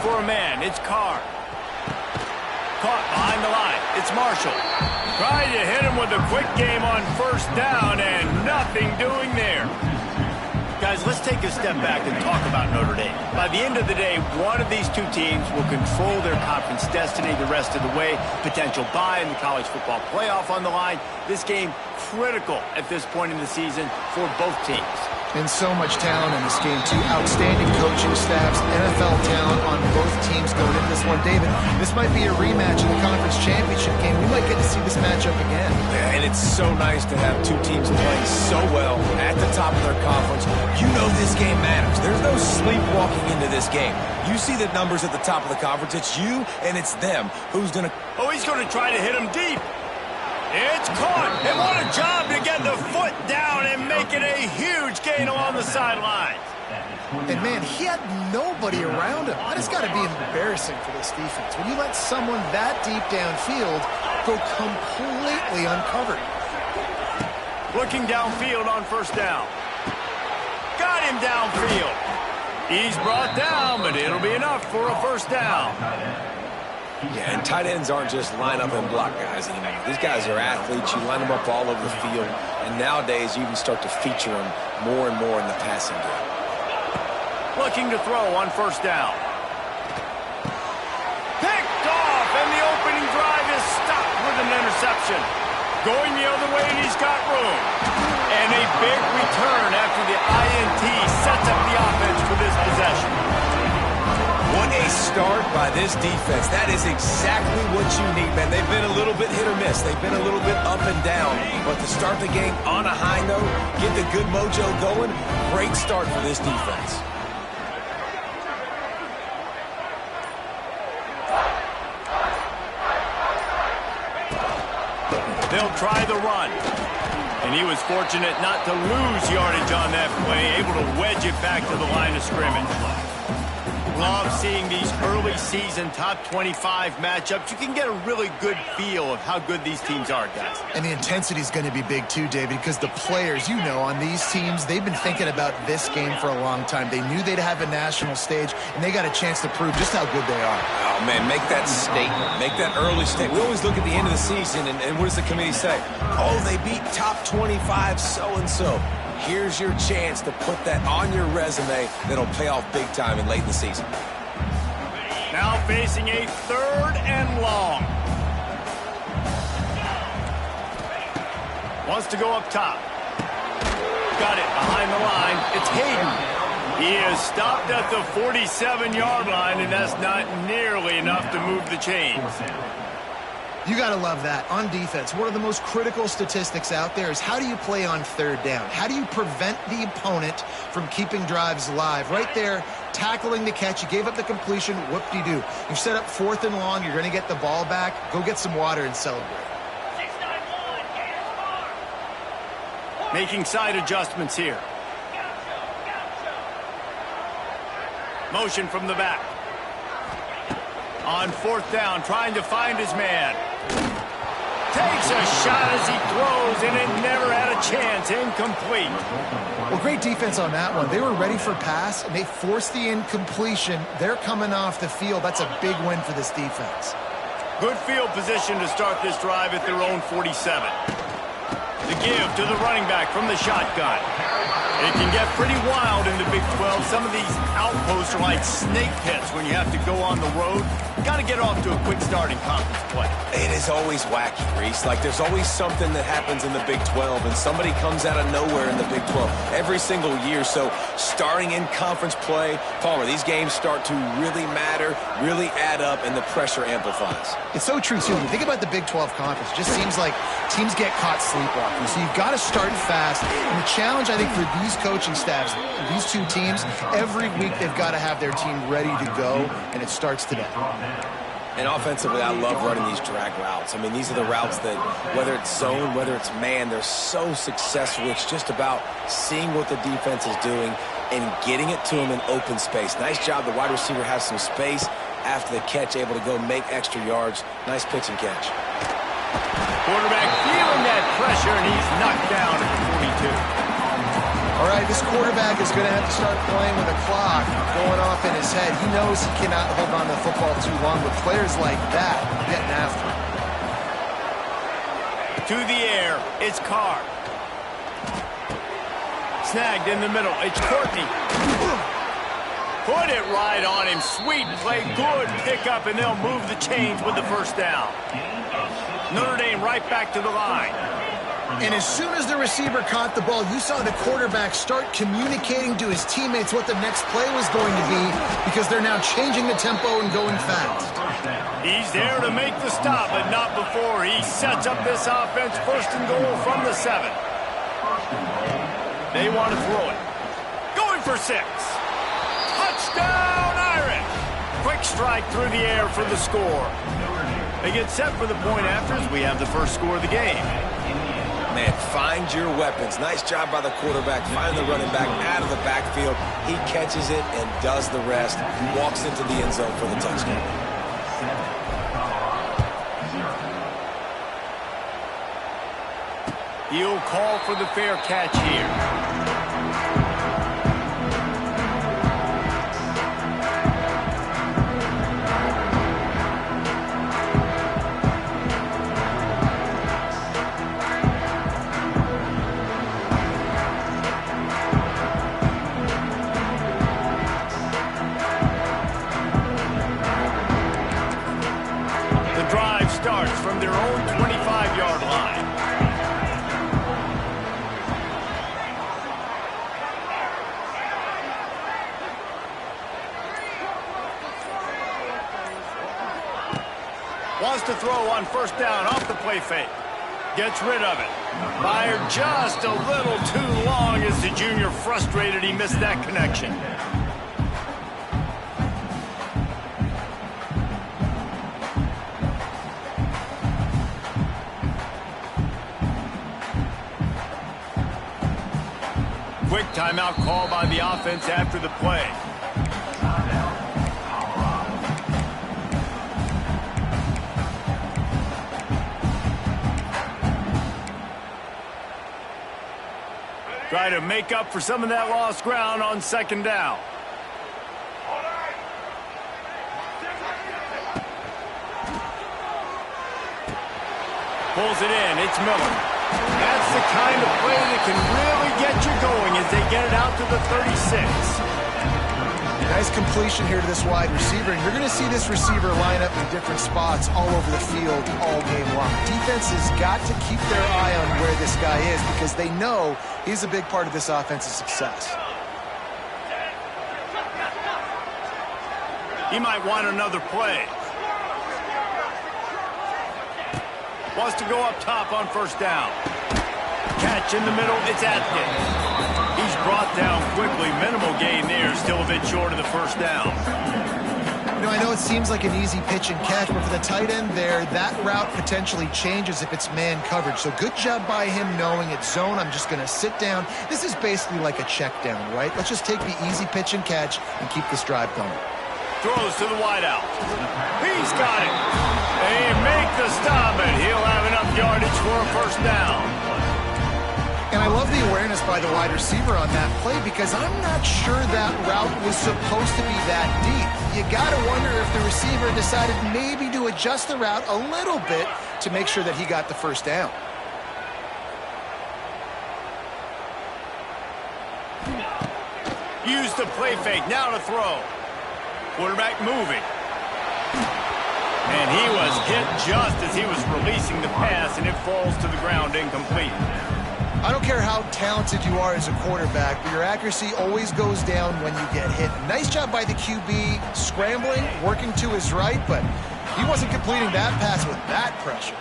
for a man. It's Carr. Caught behind the line. It's Marshall. Trying to hit him with a quick game on first down, and nothing doing there. Guys, let's take a step back and talk about Notre Dame. By the end of the day, one of these two teams will control their conference destiny the rest of the way. Potential bye in the college football playoff on the line. This game critical at this point in the season for both teams. And so much talent in this game, too. Outstanding coaching staffs, NFL talent on both teams going into this one. David, this might be a rematch in the conference championship game. We might get to see this matchup again. Yeah, and it's so nice to have two teams playing so well at the top of their conference. You know this game matters. There's no sleepwalking into this game. You see the numbers at the top of the conference. It's you and it's them. Who's going to... Oh, he's going to try to hit him deep. It's caught, and what a job to get the foot down and make it a huge gain along the sideline. And, man, he had nobody around him. That has got to be embarrassing for this defense. When you let someone that deep downfield go completely uncovered. Looking downfield on first down. Got him downfield. He's brought down, but it'll be enough for a first down. Yeah, and tight ends aren't just line up and block guys anymore. These guys are athletes. You line them up all over the field. And nowadays, you even start to feature them more and more in the passing game. Looking to throw on first down. Picked off, and the opening drive is stopped with an interception. Going the other way, and he's got room. And a big return after the INT sets up the offense for this possession. What a start by this defense. That is exactly what you need, man. They've been a little bit hit or miss. They've been a little bit up and down. But to start the game on a high note, get the good mojo going, great start for this defense. They'll try the run. And he was fortunate not to lose yardage on that play, able to wedge it back to the line of scrimmage. Love seeing these early season top 25 matchups. You can get a really good feel of how good these teams are, guys. And the intensity is going to be big too, David, because the players, you know, on these teams, they've been thinking about this game for a long time. They knew they'd have a national stage, and they got a chance to prove just how good they are. Oh, man, make that statement. Make that early statement. We always look at the end of the season, and what does the committee say? Oh, they beat top 25 so-and-so. Here's your chance to put that on your resume that'll pay off big time in late in the season. Now facing a third and long. Wants to go up top. Got it behind the line. It's Hayden. He is stopped at the 47-yard line, and that's not nearly enough to move the chains. You got to love that. On defense, one of the most critical statistics out there is how do you play on third down? How do you prevent the opponent from keeping drives alive? Right there, tackling the catch. You gave up the completion. Whoop-de-doo. You've set up fourth and long. You're going to get the ball back. Go get some water and celebrate. Making side adjustments here. Motion from the back. On fourth down, trying to find his man. Takes a shot as he throws, and it never had a chance. Incomplete. Well, great defense on that one. They were ready for pass, and they forced the incompletion. They're coming off the field. That's a big win for this defense. Good field position to start this drive at their own 47. The give to the running back from the shotgun. It can get pretty wild in the Big 12. Some of these outposts are like snake pits when you have to go on the road. Got to get off to a quick start in conference play. It is always wacky, Reese. Like, there's always something that happens in the Big 12, and somebody comes out of nowhere in the Big 12 every single year. So, starting in conference play, Palmer, these games start to really matter, really add up, and the pressure amplifies. It's so true, too. When you think about the Big 12 conference, it just seems like teams get caught sleepwalking. So, you've got to start fast. And the challenge, I think, for these coaching staffs, these two teams, every week they've got to have their team ready to go, and it starts today. And offensively, I love running these drag routes. I mean, these are the routes that, whether it's zone, whether it's man, they're so successful. It's just about seeing what the defense is doing and getting it to them in open space. Nice job. The wide receiver has some space after the catch, able to go make extra yards. Nice pitch and catch. Quarterback feeling that pressure, and he's knocked down at the 42. All right, this quarterback is going to have to start playing with a clock going off in his head. He knows he cannot hold on to the football too long with players like that getting after him. To the air, it's Carr. Snagged in the middle, it's Courtney. Put it right on him. Sweet play, good pickup, and they'll move the chains with the first down. Notre Dame right back to the line. And as soon as the receiver caught the ball, you saw the quarterback start communicating to his teammates what the next play was going to be because they're now changing the tempo and going fast. He's there to make the stop, but not before he sets up this offense. First and goal from the 7. They want to throw it. Going for 6. Touchdown, Irish! Quick strike through the air for the score. They get set for the point after as we have the first score of the game. Man, find your weapons. Nice job by the quarterback. Find the running back out of the backfield. He catches it and does the rest. Walks into the end zone for the touchdown. He'll call for the fair catch here. Starts from their own 25-yard line. Wants to throw on first down off the play fake. Gets rid of it. Fired just a little too long as the junior frustrated he missed that connection. Quick timeout call by the offense after the play. Try to make up for some of that lost ground on second down. Pulls it in. It's Miller. That's the kind of play that can really get you going as they get it out to the 36. Nice completion here to this wide receiver, and you're going to see this receiver line up in different spots all over the field all game long. Defense has got to keep their eye on where this guy is because they know he's a big part of this offense's success. He might want another play. Wants to go up top on first down. Catch in the middle, it's Atkins. He's brought down quickly. Minimal gain there, still a bit short of the first down. You know, I know it seems like an easy pitch and catch, but for the tight end there, that route potentially changes if it's man coverage. So good job by him knowing it's zone. I'm just going to sit down. This is basically like a check down, right? Let's just take the easy pitch and catch and keep this drive going. Throws to the wideout. He's got it. They make the stop, and he'll have enough yardage for a first down. And I love the awareness by the wide receiver on that play because I'm not sure that route was supposed to be that deep. You got to wonder if the receiver decided maybe to adjust the route a little bit to make sure that he got the first down. Use the play fake, now to throw. Quarterback moving. And he was hit just as he was releasing the pass, and it falls to the ground incomplete. I don't care how talented you are as a quarterback, but your accuracy always goes down when you get hit. Nice job by the QB scrambling, working to his right, but he wasn't completing that pass with that pressure.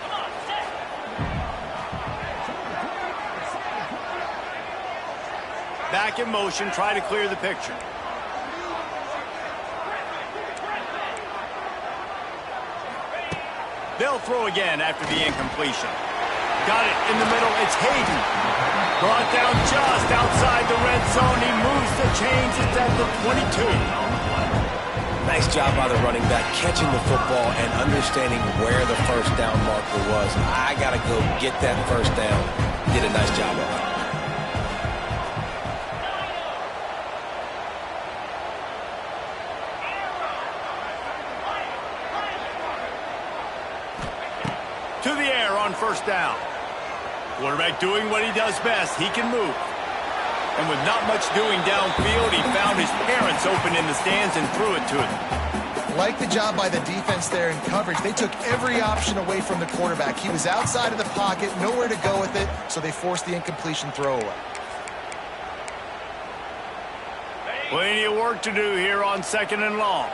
Back in motion, try to clear the picture. They'll throw again after the incompletion. Got it in the middle. It's Hayden. Brought down just outside the red zone. He moves the chains. It's at the 22. Nice job by the running back, catching the football and understanding where the first down marker was. I got to go get that first down. Did a nice job of it. first down. Quarterback doing what he does best. He can move. And with not much doing downfield, he found his parents open in the stands and threw it to him. Like the job by the defense there in coverage. They took every option away from the quarterback. He was outside of the pocket, nowhere to go with it, so they forced the incompletion throwaway. Plenty of work to do here on 2nd and long.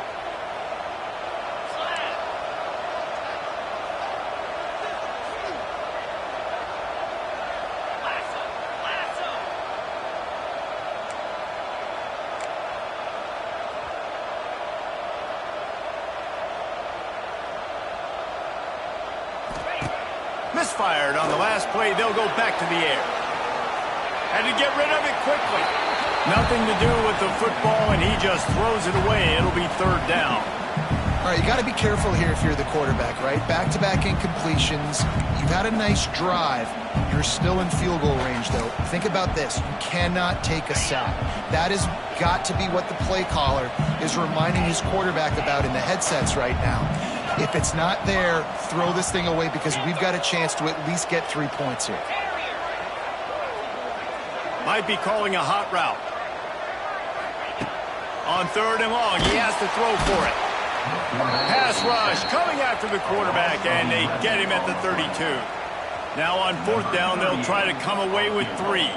Misfired on the last play. They'll go back to the air. Had to get rid of it quickly. Nothing to do with the football, and he just throws it away. It'll be 3rd down. All right, you got to be careful here if you're the quarterback, right? Back-to-back incompletions. You've had a nice drive. You're still in field goal range, though. Think about this. You cannot take a sack. That has got to be what the play caller is reminding his quarterback about in the headsets right now. If it's not there, throw this thing away because we've got a chance to at least get 3 points here. Might be calling a hot route. On 3rd and long, he has to throw for it. Pass rush coming after the quarterback, and they get him at the 32. Now on 4th down, they'll try to come away with 3.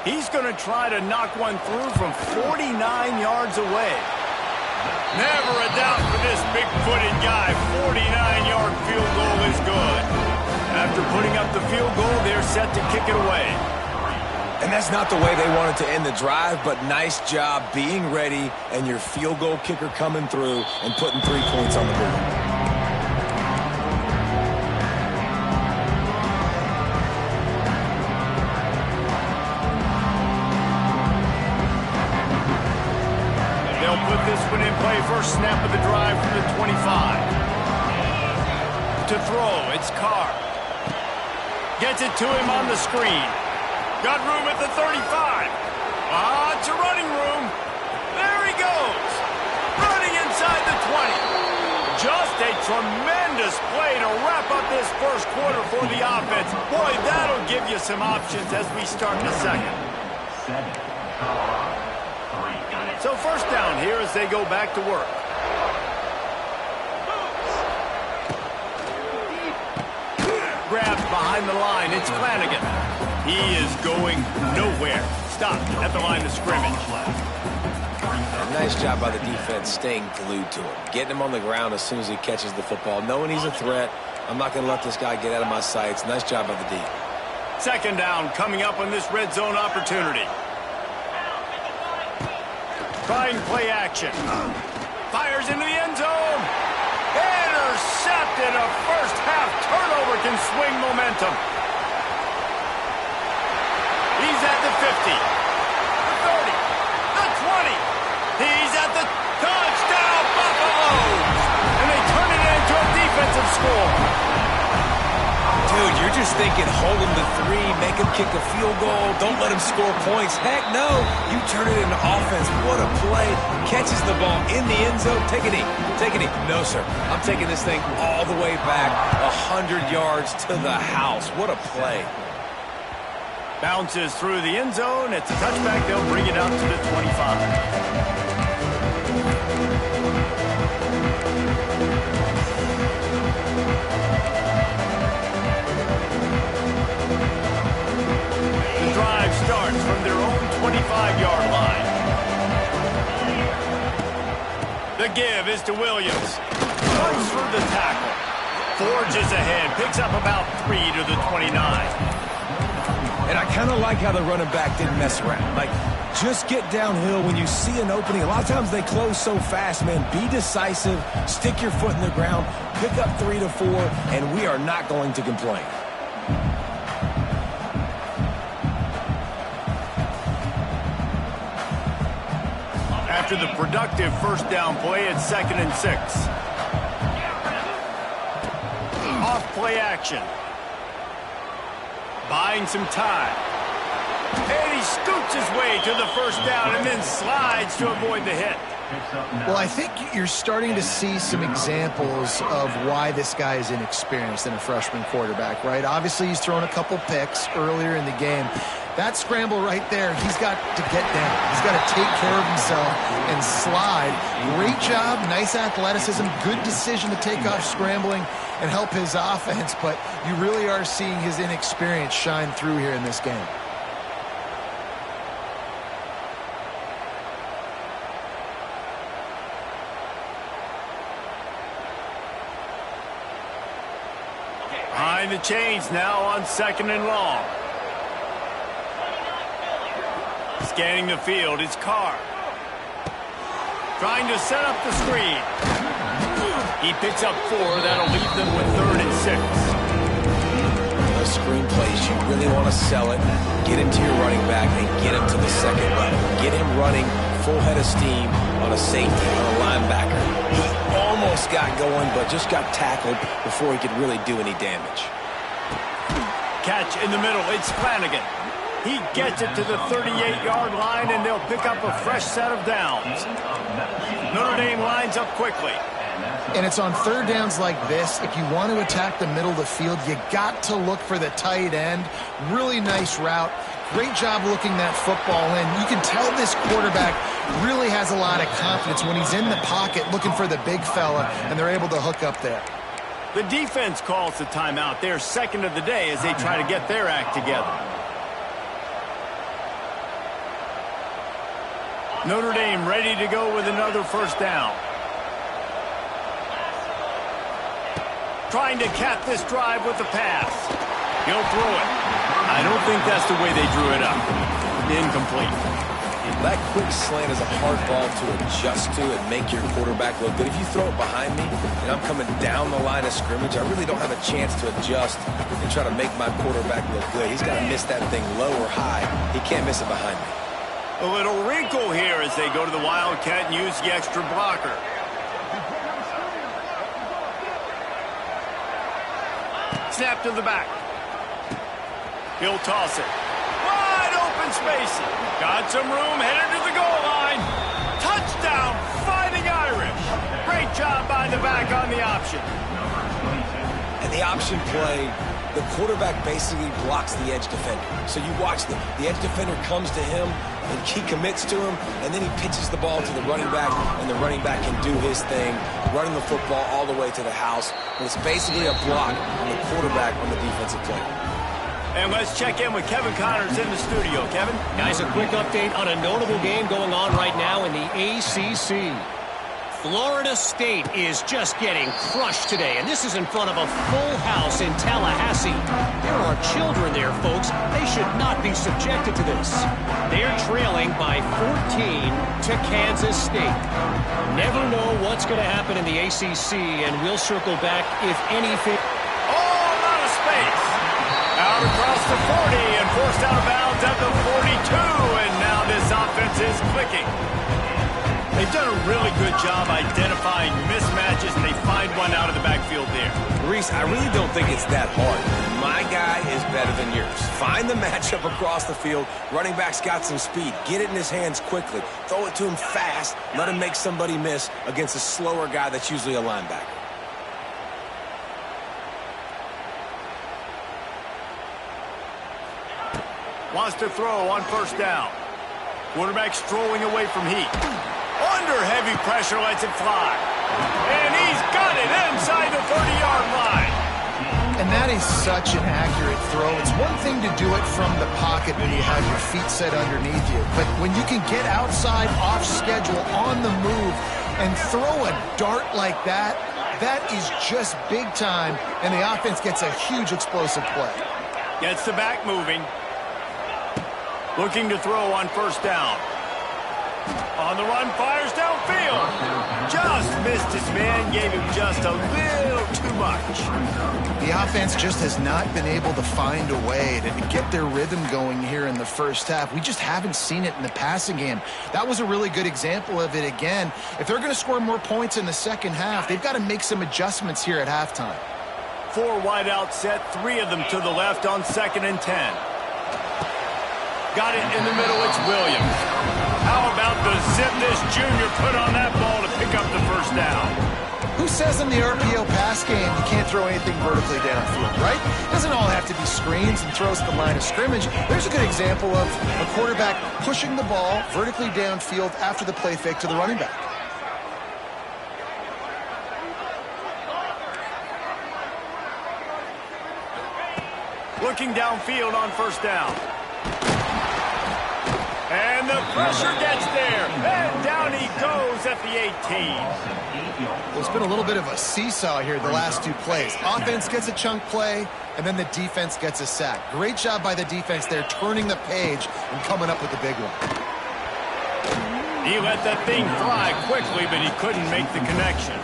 He's going to try to knock one through from 49 yards away. Never a doubt for this big-footed guy. 49-yard field goal is good. After putting up the field goal, they're set to kick it away. And that's not the way they wanted to end the drive, but nice job being ready and your field goal kicker coming through and putting 3 points on the board. They'll put this one in play. First snap of the drive from the 25. To throw, it's Carr. Gets it to him on the screen. Got room at the 35. It's a running room. There he goes. Running inside the 20. Just a tremendous play to wrap up this first quarter for the offense. Boy, that'll give you some options as we start the second. So 1st down here as they go back to work. Grabs behind the line. It's Flanagan. He is going nowhere. Stopped at the line of scrimmage. Nice job by the defense staying glued to him. Getting him on the ground as soon as he catches the football. Knowing he's a threat. I'm not going to let this guy get out of my sights. Nice job by the D. 2nd down coming up on this red zone opportunity. Trying play action. Fires into the end zone. Intercepted. A first half turnover can swing momentum. He's at the 50, the 30, the 20. He's at the touchdown, Buffaloes. And they turn it into a defensive score. Dude, you're just thinking, hold him to 3, make him kick a field goal, don't let him score points. Heck no, you turn it into offense. What a play. Catches the ball in the end zone. Take a knee. Take a knee. No, sir. I'm taking this thing all the way back 100 yards to the house. What a play. Bounces through the end zone. It's a touchback. They'll bring it out to the 25. The drive starts from their own 25-yard line. The give is to Williams. Runs through the tackle. Forges ahead. Picks up about 3 to the 29. And I kind of like how the running back didn't mess around. Like, just get downhill when you see an opening. A lot of times they close so fast, man. Be decisive. Stick your foot in the ground. Pick up 3 to 4, and we are not going to complain. After the productive first down play, it's 2nd and 6. Off play action. Buying some time. And he scoots his way to the first down and then slides to avoid the hit. Well, I think you're starting to see some examples of why this guy is inexperienced in a freshman quarterback, right? Obviously, he's thrown a couple picks earlier in the game. That scramble right there, he's got to get down. He's got to take care of himself and slide. Great job, nice athleticism, good decision to take off scrambling and help his offense, but you really are seeing his inexperience shine through here in this game. Behind the chains now on 2nd and long. Scanning the field, it's Carr. Trying to set up the screen. He picks up 4. That'll leave them with 3rd and 6. Those screen plays, you really want to sell it. Get him to your running back and get him to the second level. Get him running full head of steam on a safety, on a linebacker. He almost got going, but just got tackled before he could really do any damage. Catch in the middle, it's Flanagan. He gets it to the 38-yard line, and they'll pick up a fresh set of downs. Notre Dame lines up quickly. And it's on 3rd downs like this. If you want to attack the middle of the field, you got to look for the tight end. Really nice route. Great job looking that football in. You can tell this quarterback really has a lot of confidence when he's in the pocket looking for the big fella, and they're able to hook up there. The defense calls the timeout. They're 2nd of the day as they try to get their act together. Notre Dame ready to go with another 1st down. Trying to cap this drive with the pass. He'll throw it. I don't think that's the way they drew it up. Incomplete. That quick slant is a hard ball to adjust to and make your quarterback look good. If you throw it behind me and I'm coming down the line of scrimmage, I really don't have a chance to adjust and try to make my quarterback look good. He's got to miss that thing low or high. He can't miss it behind me. A little wrinkle here as they go to the Wildcat and use the extra blocker. Snap to the back. He'll toss it. Wide open spacing. Got some room, headed to the goal line. Touchdown, Fighting Irish. Great job by the back on the option. And the option play, the quarterback basically blocks the edge defender. So you watch the edge defender comes to him, and he commits to him, and then he pitches the ball to the running back, and the running back can do his thing, running the football all the way to the house. And it's basically a block on the quarterback on the defensive play. And let's check in with Kevin Connors in the studio. Kevin? Guys, a quick update on a notable game going on right now in the ACC. Florida State is just getting crushed today, and this is in front of a full house in Tallahassee. There are children there, folks. They should not be subjected to this. They're trailing by 14 to Kansas State. Never know what's going to happen in the ACC, and we'll circle back if anything. All out of space. Out across the 40 and forced out of bounds at the 42, and now this offense is clicking. They've done a really good job identifying mismatches, and they find one out of the backfield there. Reese, I really don't think it's that hard. My guy is better than yours. Find the matchup across the field. Running back's got some speed. Get it in his hands quickly. Throw it to him fast. Let him make somebody miss against a slower guy that's usually a linebacker. Wants to throw on 1st down. Quarterback strolling away from heat. Under heavy pressure, lets it fly. And he's got it inside the 30-yard line. And that is such an accurate throw. It's one thing to do it from the pocket when you have your feet set underneath you. But when you can get outside, off schedule, on the move, and throw a dart like that, that is just big time. And the offense gets a huge explosive play. Gets the back moving. Looking to throw on 1st down. On the run, fires downfield. Just missed his man, gave him just a little too much. The offense just has not been able to find a way to get their rhythm going here in the 1st half. We just haven't seen it in the passing game. That was a really good example of it again. If they're going to score more points in the 2nd half, they've got to make some adjustments here at halftime. 4 wide out set, 3 of them to the left on 2nd and 10. Got it in the middle, it's Williams. How about the zip this junior put on that ball to pick up the first down. Who says in the RPO pass game you can't throw anything vertically downfield, right? It doesn't all have to be screens and throws at the line of scrimmage. There's a good example of a quarterback pushing the ball vertically downfield after the play fake to the running back. Looking downfield on first down. And the pressure gets there. And down he goes at the 18. Well, it's been a little bit of a seesaw here the last two plays. Offense gets a chunk play, and then the defense gets a sack. Great job by the defense there, turning the page and coming up with the big one. He let that thing fly quickly, but he couldn't make the connection.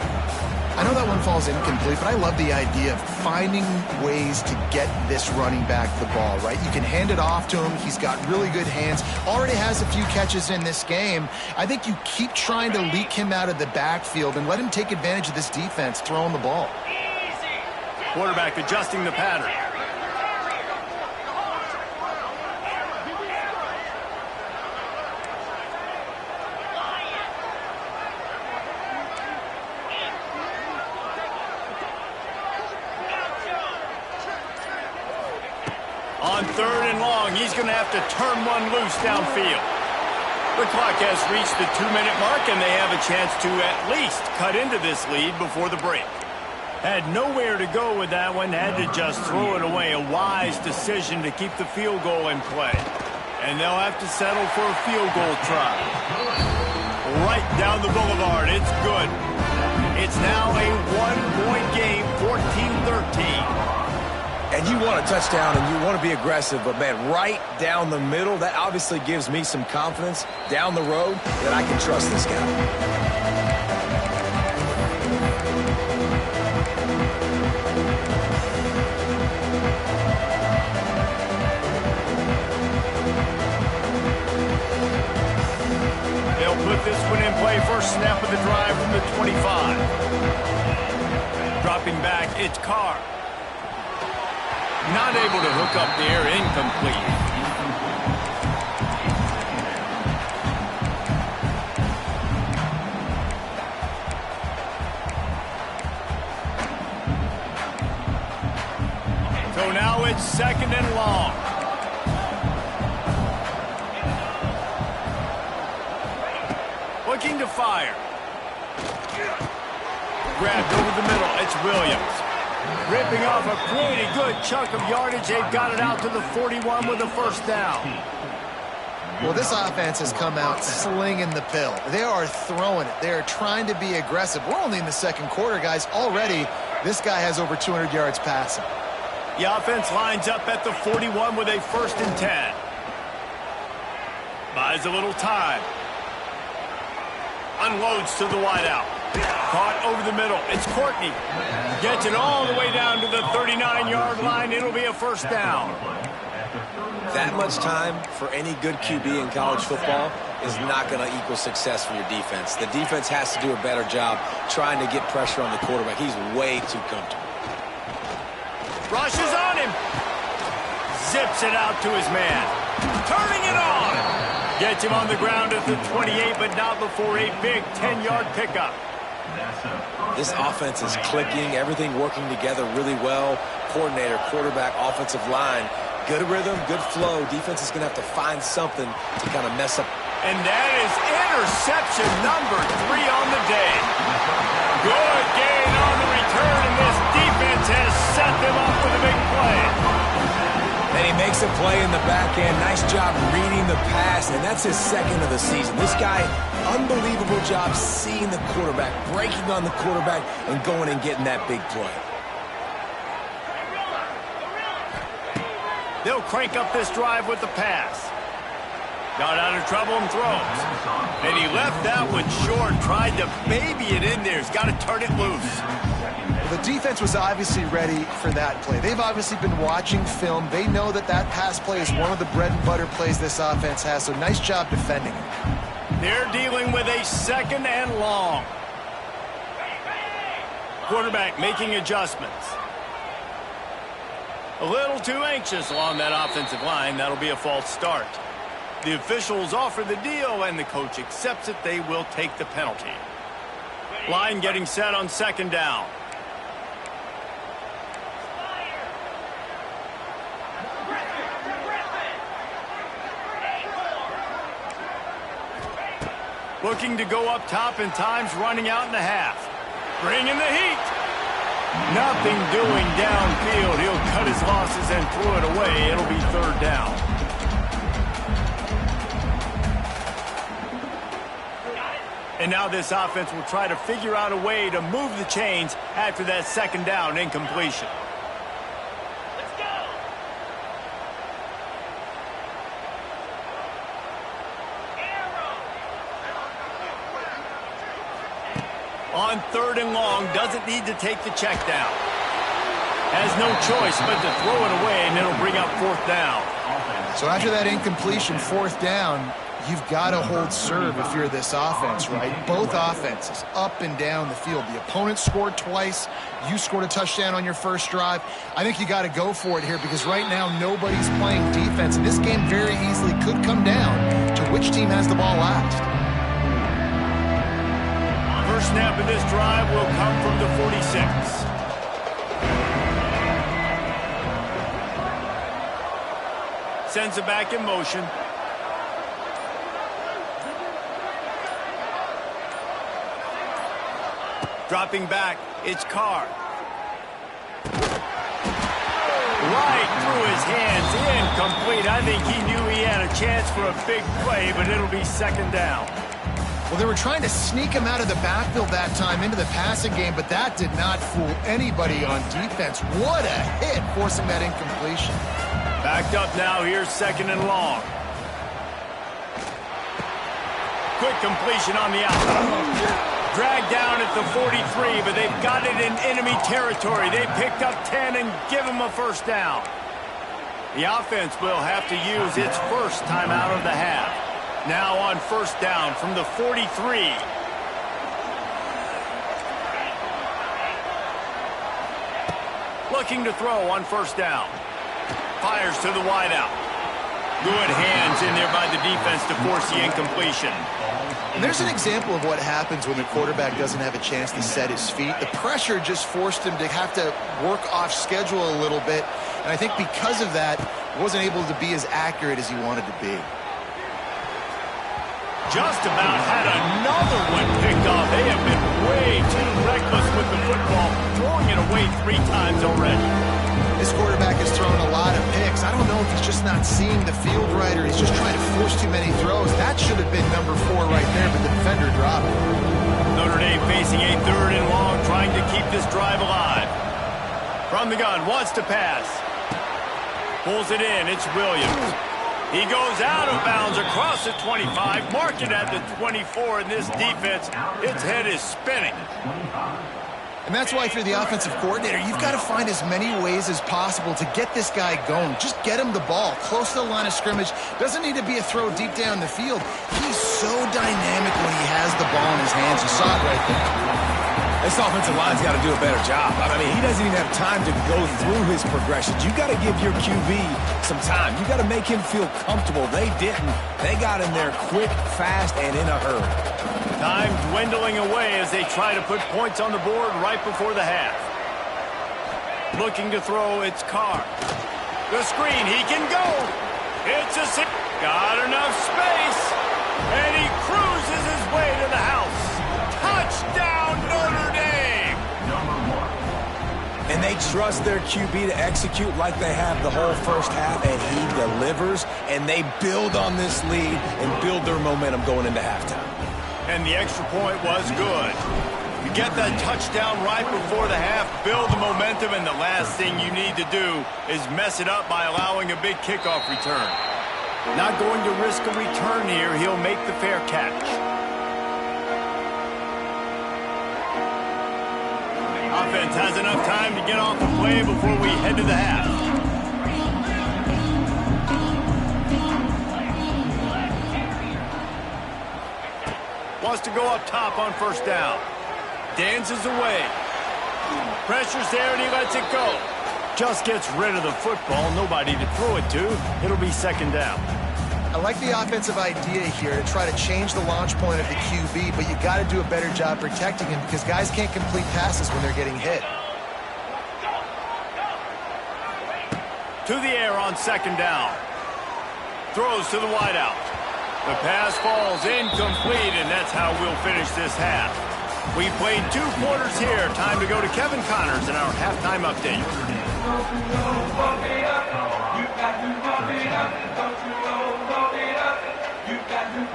I know that one falls incomplete, but I love the idea of finding ways to get this running back the ball, right? You can hand it off to him. He's got really good hands. Already has a few catches in this game. I think you keep trying to leak him out of the backfield and let him take advantage of this defense throwing the ball. Quarterback adjusting the pattern. On third and long, he's going to have to turn one loose downfield. The clock has reached the 2-minute mark, and they have a chance to at least cut into this lead before the break. Had nowhere to go with that one, had to just throw it away. A wise decision to keep the field goal in play. And they'll have to settle for a field goal try. Right down the boulevard, it's good. It's now a one-point game, 14-13. And you want a touchdown and you want to be aggressive, but, man, right down the middle, that obviously gives me some confidence down the road that I can trust this guy. They'll put this one in play. First snap of the drive from the 25. Dropping back, it's Carr. Not able to hook up there, incomplete. So now it's second and long. Looking to fire. Grabbed over the middle, it's Williams. Ripping off a pretty good chunk of yardage. They've got it out to the 41 with a first down. Well, this offense has come out slinging the pill. They are throwing it. They are trying to be aggressive. We're only in the second quarter, guys. Already, this guy has over 200 yards passing. The offense lines up at the 41 with a 1st and 10. Buys a little time. Unloads to the wideout. Caught over the middle. It's Courtney. Gets it all the way down to the 39-yard line. It'll be a first down. That much time for any good QB in college football is not going to equal success for your defense. The defense has to do a better job trying to get pressure on the quarterback. He's way too comfortable. Rushes on him. Zips it out to his man. Turning it on. Gets him on the ground at the 28, but not before a big 10-yard pickup. This offense is clicking, everything working together really well. Coordinator, quarterback, offensive line. Good rhythm, good flow. Defense is going to have to find something to kind of mess up. And that is interception number 3 on the day. Good gain on the return, and this defense has set them up with a big play. And he makes a play in the back end. Nice job reading the pass, and that's his second of the season. This guy, unbelievable job seeing the quarterback, breaking on the quarterback, and going and getting that big play. They'll crank up this drive with the pass. Got out of trouble and throws. And he left that one short, tried to baby it in there. He's got to turn it loose. The defense was obviously ready for that play. They've obviously been watching film. They know that that pass play is one of the bread and butter plays this offense has, so nice job defending it. They're dealing with a 2nd and long. Quarterback making adjustments. A little too anxious along that offensive line. That'll be a false start. The officials offer the deal, and the coach accepts it. They will take the penalty. Line getting set on second down. Looking to go up top, and time's running out in the half. Bringing the heat. Nothing doing downfield. He'll cut his losses and throw it away. It'll be third down. And now this offense will try to figure out a way to move the chains after that second down incompletion. On third and long, doesn't need to take the check down. Has no choice but to throw it away, and it'll bring up fourth down. So after that incompletion, fourth down, you've got to hold serve if you're this offense, right? Both offenses up and down the field. The opponent scored twice. You scored a touchdown on your first drive. I think you got to go for it here because right now nobody's playing defense. And this game very easily could come down to which team has the ball last. First snap of this drive will come from the 46. Sends it back in motion. Dropping back, it's Carr. Right through his hands, incomplete. I think he knew he had a chance for a big play, but it'll be second down. Well, they were trying to sneak him out of the backfield that time into the passing game, but that did not fool anybody on defense. What a hit, forcing that incompletion. Backed up now, here's second and long. Quick completion on the out. Dragged down at the 43, but they've got it in enemy territory. They picked up 10 and give him a first down. The offense will have to use its first timeout of the half. Now on first down from the 43. Looking to throw on first down. Fires to the wideout. Good hands in there by the defense to force the incompletion. And there's an example of what happens when the quarterback doesn't have a chance to set his feet. The pressure just forced him to have to work off schedule a little bit. And I think because of that, wasn't able to be as accurate as he wanted to be. Just about had another one picked off. They have been way too reckless with the football, throwing it away 3 times already. This quarterback has thrown a lot of picks. I don't know if he's just not seeing the field right or he's just trying to force too many throws. That should have been number 4 right there, but the defender dropped it. Notre Dame facing a third and long, trying to keep this drive alive. From the gun, wants to pass. Pulls it in, it's Williams. He goes out of bounds across the 25, mark it at the 24, and this defense, its head is spinning. And that's why if you're the offensive coordinator, you've got to find as many ways as possible to get this guy going. Just get him the ball close to the line of scrimmage. Doesn't need to be a throw deep down the field. He's so dynamic when he has the ball in his hands. You saw it right there. This offensive line's got to do a better job. I mean, he doesn't even have time to go through his progressions. You got to give your QB some time. You got to make him feel comfortable. They didn't. They got in there quick, fast, and in a hurry. Time dwindling away as they try to put points on the board right before the half. Looking to throw, it's Carr. The screen, he can go. It's a six. Got enough space. And he cruises his way to the house. Touchdown, Notre Dame. And they trust their QB to execute like they have the whole first half, and he delivers, and they build on this lead and build their momentum going into halftime. And the extra point was good. You get that touchdown right before the half, build the momentum, and the last thing you need to do is mess it up by allowing a big kickoff return. Not going to risk a return here. He'll make the fair catch. Offense has enough time to get off the play before we head to the half. Wants to go up top on first down. Dances away. Pressure's there and he lets it go. Just gets rid of the football. Nobody to throw it to. It'll be second down. I like the offensive idea here to try to change the launch point of the QB, but you got to do a better job protecting him because guys can't complete passes when they're getting hit. To the air on second down. Throws to the wideout. The pass falls incomplete, and that's how we'll finish this half. We played 2 quarters here. Time to go to Kevin Connors in our halftime update.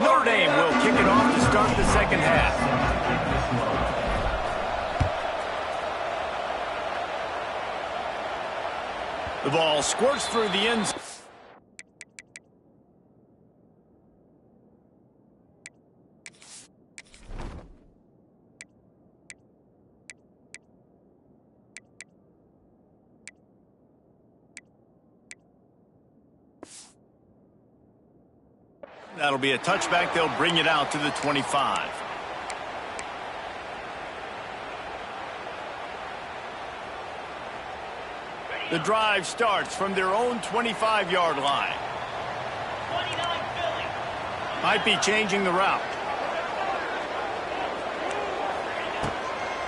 Notre Dame will kick it off to start the second half. The ball squirts through the end zone. That'll be a touchback. They'll bring it out to the 25. The drive starts from their own 25-yard line. Might be changing the route.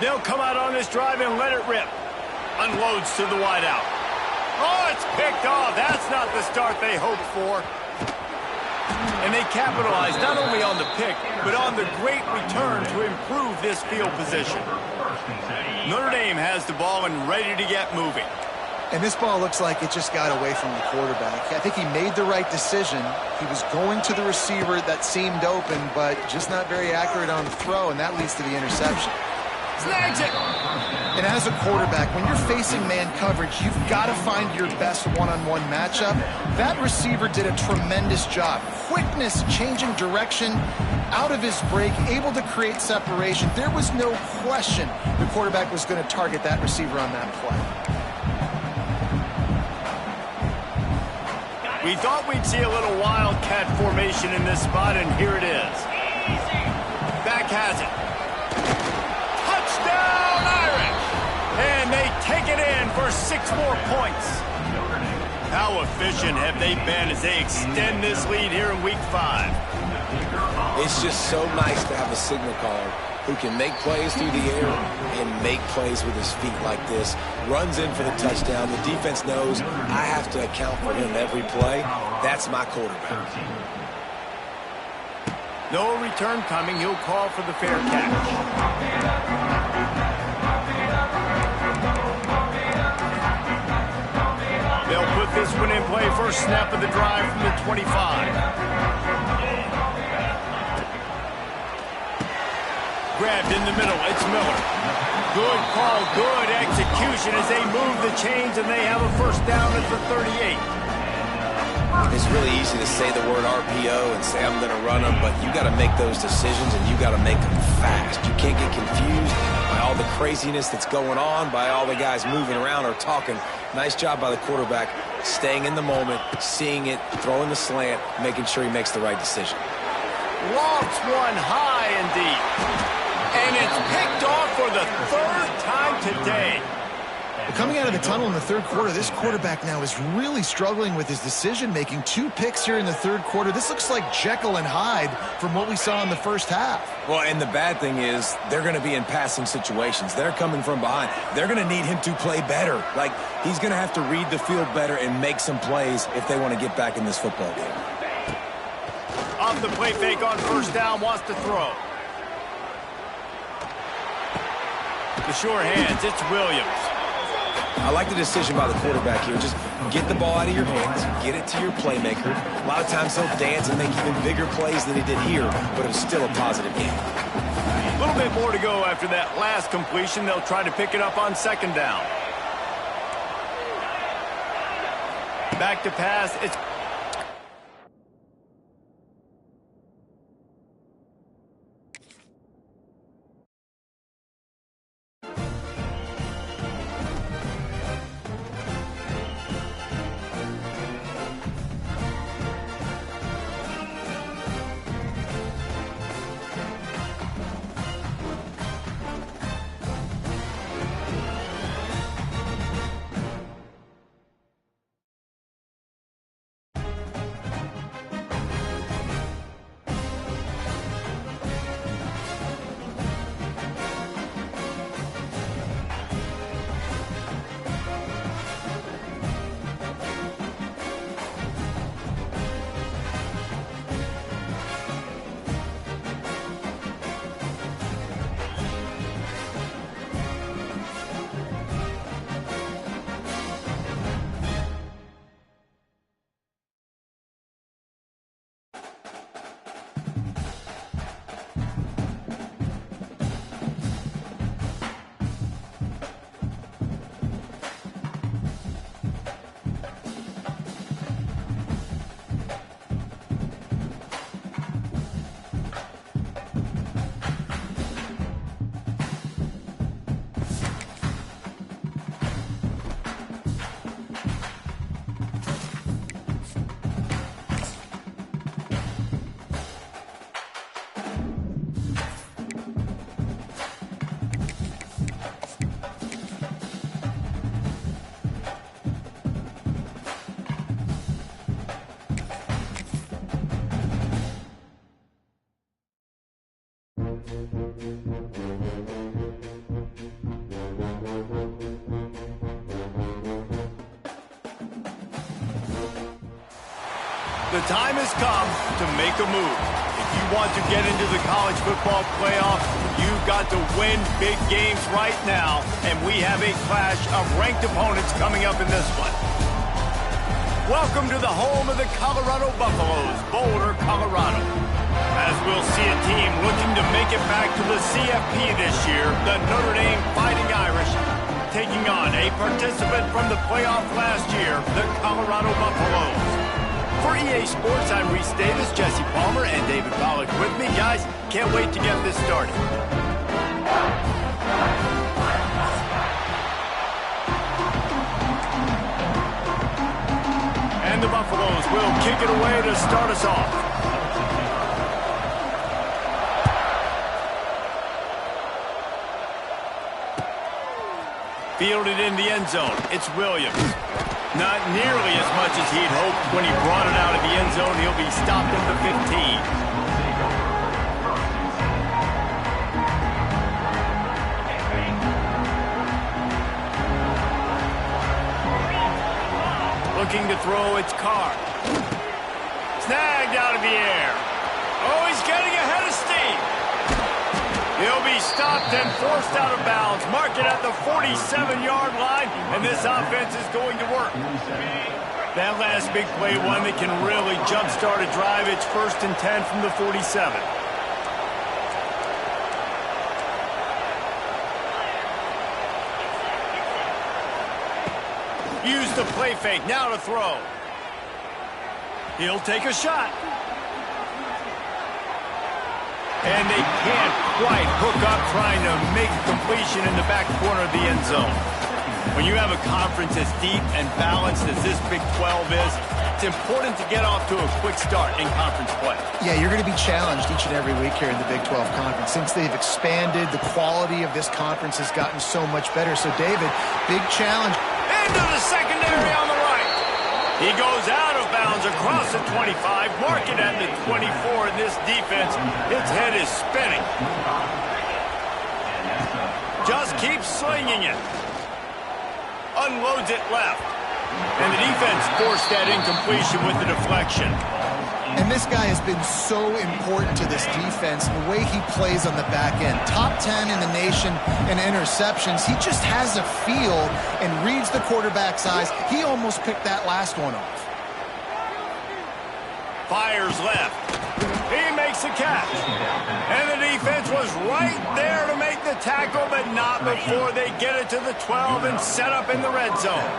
They'll come out on this drive and let it rip. Unloads to the wideout. Oh, it's picked off. That's not the start they hoped for. And they capitalized not only on the pick, but on the great return to improve this field position. Notre Dame has the ball and ready to get moving. And this ball looks like it just got away from the quarterback. I think he made the right decision. He was going to the receiver that seemed open, but just not very accurate on the throw, and that leads to the interception. Snags it! And as a quarterback, when you're facing man coverage, you've got to find your best one-on-one matchup. That receiver did a tremendous job. Quickness, changing direction, out of his break, able to create separation. There was no question the quarterback was going to target that receiver on that play. We thought we'd see a little wildcat formation in this spot, and here it is. Back has it. Touchdown, Irish! And they take it in for 6 more points. How efficient have they been as they extend this lead here in Week 5? It's just so nice to have a signal caller who can make plays through the air and make plays with his feet like this. Runs in for the touchdown. The defense knows I have to account for him every play. That's my quarterback. No return coming. He'll call for the fair catch. They'll put this one in play. First snap of the drive from the 25. Grabbed in the middle. It's Miller. Good call, good execution as they move the chains, and they have a first down at the 38. It's really easy to say the word RPO and say I'm going to run them, but you got to make those decisions, and you got to make them fast. You can't get confused by all the craziness that's going on, by all the guys moving around or talking. Nice job by the quarterback, staying in the moment, seeing it, throwing the slant, making sure he makes the right decision. Lofts one high and deep. And it's picked off for the 3rd time today. Well, coming out of the tunnel in the 3rd quarter, this quarterback now is really struggling with his decision-making. 2 picks here in the 3rd quarter. This looks like Jekyll and Hyde from what we saw in the first half. Well, and the bad thing is they're going to be in passing situations. They're coming from behind. They're going to need him to play better. Like, he's going to have to read the field better and make some plays if they want to get back in this football game. Off the play fake on first down, wants to throw. The sure hands, it's Williams. I like the decision by the quarterback here. Just get the ball out of your hands, get it to your playmaker. A lot of times he'll dance and make even bigger plays than he did here, but it was still a positive game. A little bit more to go after that last completion. They'll try to pick it up on second down. Back to pass, it's The time has come to make a move. If you want to get into the college football playoff, you've got to win big games right now, and we have a clash of ranked opponents coming up in this one. Welcome to the home of the Colorado Buffaloes, Boulder, Colorado. As we'll see a team looking to make it back to the CFP this year, the Notre Dame Fighting Irish, taking on a participant from the playoff last year, the Colorado Buffaloes. For EA Sports, I'm Reese Davis, Jesse Palmer, and David Pollack with me. Guys, can't wait to get this started. And the Buffaloes will kick it away to start us off. Fielded in the end zone, it's Williams. Not nearly as much as he'd hoped when he brought it out of the end zone. He'll be stopped at the 15. Looking to throw, it's Carr. Snagged out of the air. Oh, he's getting ahead of steam. He'll be stopped and forced out of bounds. Mark it at the 47-yard line, and this offense is going to work. That last big play, one that can really jumpstart a drive. It's 1st and 10 from the 47. Use the play fake, now to throw. He'll take a shot. And they can't quite hook up trying to make a completion in the back corner of the end zone. When you have a conference as deep and balanced as this Big 12 is, it's important to get off to a quick start in conference play. Yeah, you're going to be challenged each and every week here in the Big 12 Conference. Since they've expanded, the quality of this conference has gotten so much better. So, David, big challenge. Into the secondary on the right. He goes out of bounds across the 25, mark it at the 24 in this defense. Its head is spinning. Just keeps slinging it. Unloads it left. And the defense forced that incompletion with the deflection. And this guy has been so important to this defense, the way he plays on the back end. Top 10 in the nation in interceptions. He just has a feel and reads the quarterback's eyes. He almost picked that last one off. Fires left. He makes the catch. And the defense was right there to make the tackle, but not before they get it to the 12 and set up in the red zone.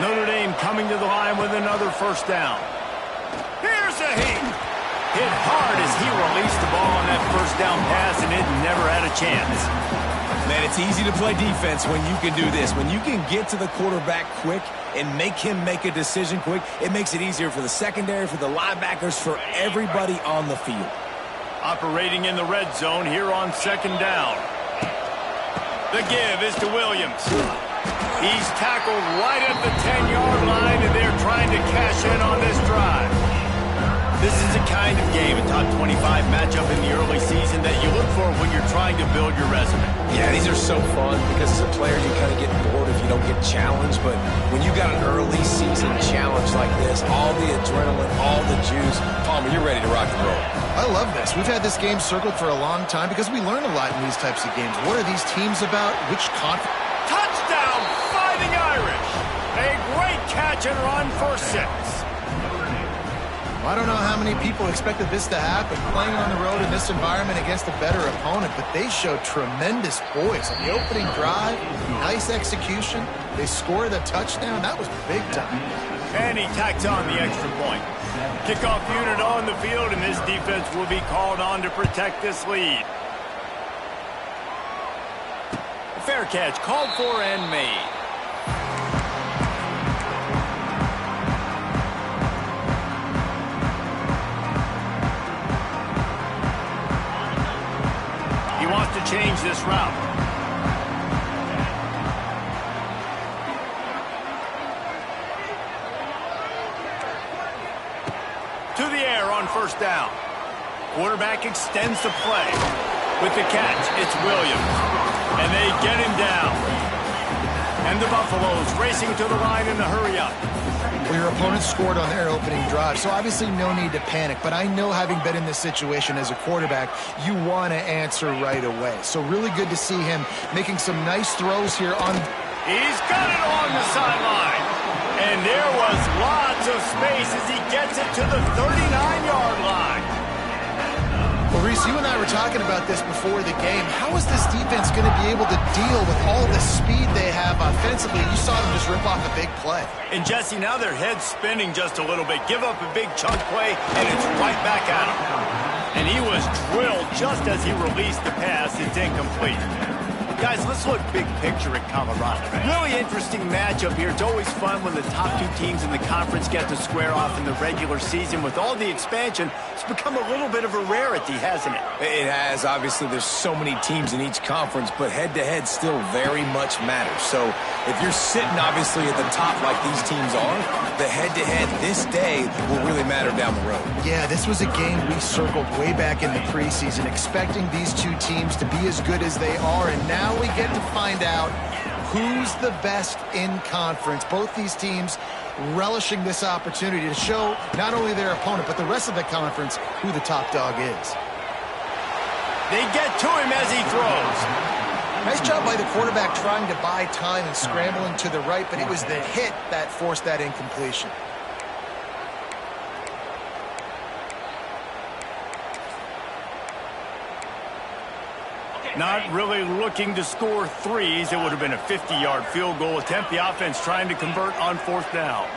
Notre Dame coming to the line with another first down. Here's a heat. Hit hard as he released the ball on that first down pass, and it never had a chance. Man, it's easy to play defense when you can do this. When you can get to the quarterback quick and make him make a decision quick, it makes it easier for the secondary, for the linebackers, for everybody on the field. Operating in the red zone here on second down. The give is to Williams. He's tackled right at the 10-yard line, and they're trying to cash in on this drive. This is the kind of game, a top 25 matchup in the early season, that you look for when you're trying to build your resume. Yeah, these are so fun because as a player you kind of get bored if you don't get challenged. But when you got an early season challenge like this, all the adrenaline, all the juice, Palmer, you're ready to rock and roll. I love this. We've had this game circled for a long time because we learn a lot in these types of games. What are these teams about? Which conference? Touchdown, Fighting Irish! A great catch and run for 6. I don't know how many people expected this to happen, playing on the road in this environment against a better opponent, but they showed tremendous poise. On the opening drive, nice execution. They score the touchdown. That was big time. And he tacks on the extra point. Kickoff unit on the field, and this defense will be called on to protect this lead. A fair catch called for and made. He wants to change this route. To the air on first down. Quarterback extends the play. With the catch, it's Williams. And they get him down. And the Buffaloes racing to the line in the hurry-up. Well, your opponent scored on their opening drive, so obviously no need to panic. But I know, having been in this situation as a quarterback, you want to answer right away. So really good to see him making some nice throws here on... He's got it along the sideline. And there was lots of space as he gets it to the 39-yard line. Well, Reese, you and I were talking about this before the game. How is this defense going to be able to deal with all the speed they have offensively? You saw them just rip off a big play. And, Jesse, now their head's spinning just a little bit. Give up a big chunk play, and it's right back at him. And he was drilled just as he released the pass. It's incomplete. Guys, let's look big picture at Colorado. Really interesting matchup here. It's always fun when the top two teams in the conference get to square off in the regular season. With all the expansion, it's become a little bit of a rarity, hasn't it? It has. Obviously, there's so many teams in each conference, but head-to-head still very much matters. So if you're sitting, obviously, at the top like these teams are, the head-to-head this day will really matter down the road. Yeah, this was a game we circled way back in the preseason, expecting these two teams to be as good as they are, and now we get to find out who's the best in conference. Both these teams relishing this opportunity to show not only their opponent, but the rest of the conference who the top dog is. They get to him as he throws. Nice job by the quarterback trying to buy time and scrambling to the right, but it was the hit that forced that incompletion. Not really looking to score threes. It would have been a 50-yard field goal attempt. The offense trying to convert on fourth down.